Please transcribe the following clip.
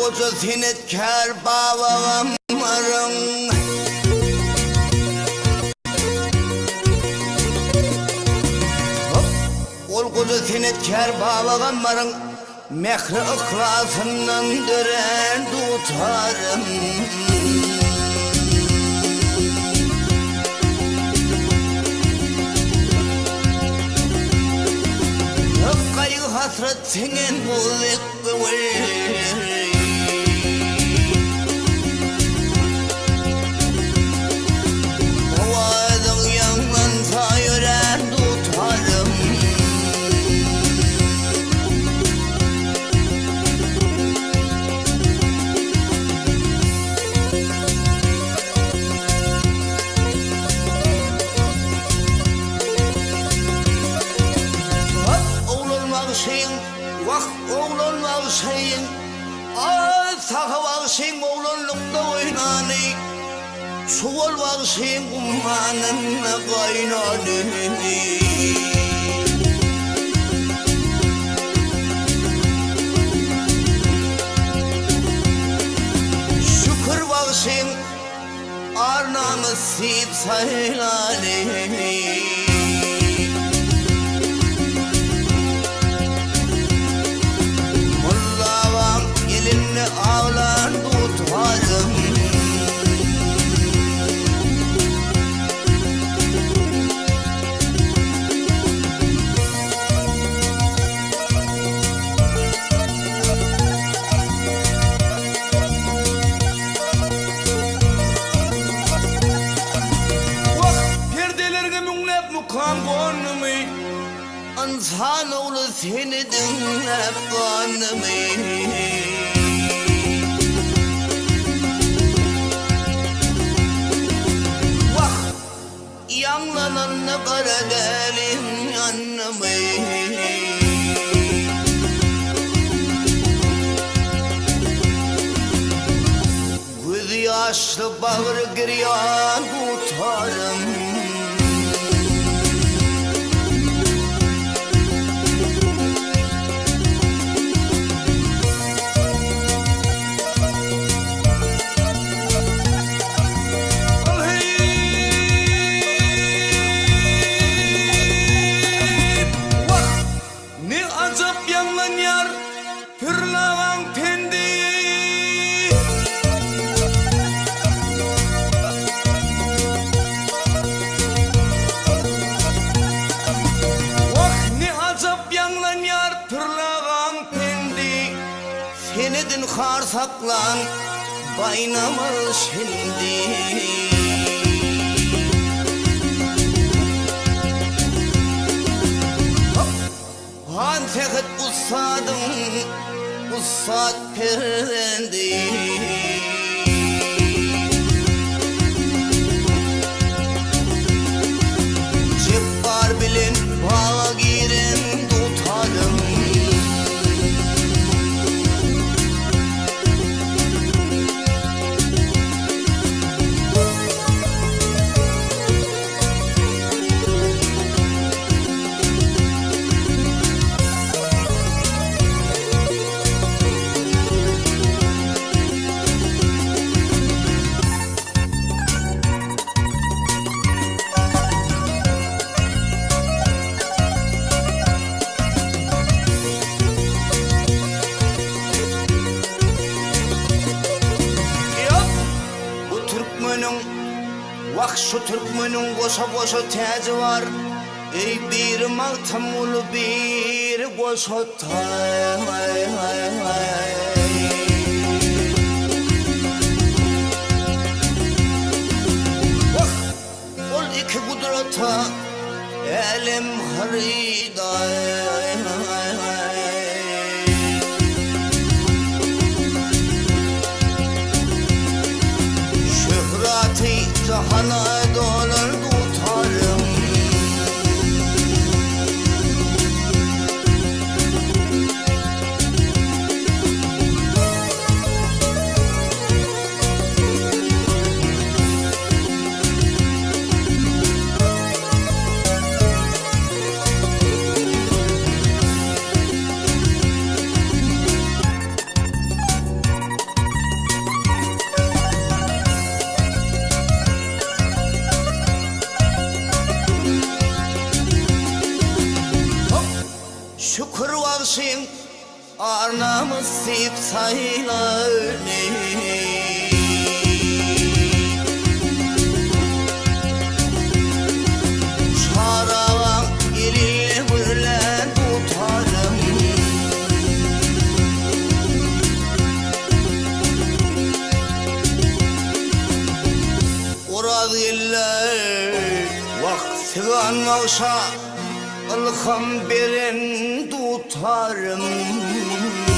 koca senetkar babam varın. Ol koca senetkar babam varın. Mehri ıhlasından dören Dutarym. Kayı hasret senin bu zikri. Ovadın yandan sayıren Dutarym. Vak oğlan bağışayın, sakı bağışayın oğlanlıkta oynanı. Çuval bağışayın kummanınla kaynanı. Şükür bağışayın, arnamı sip saylanı. Ağlan Dutarym. Vah perdelerge müngläp mukam gonmy. İnsan oğlu seni dinläp gonmy. Yanlananı kara delin yanımı. Göz yaşlı bağrı giryan Dutarym. Senedin har saklan baynamız şimdi. Han tehet usadım, usat perendi. Cebbar bilin bağa girin Dutarym. Vak şu Türkmenin koşa koşa tezi var. Ey bir maltam ulu bir koşa tay. Vak ol iki kudreta elim hariday. Şöhrati cahana dolar Dutarym. nasip saylar. Şaravan ili birlen tutarım. Orad iller vakti anlaşa ilham beren tutarım.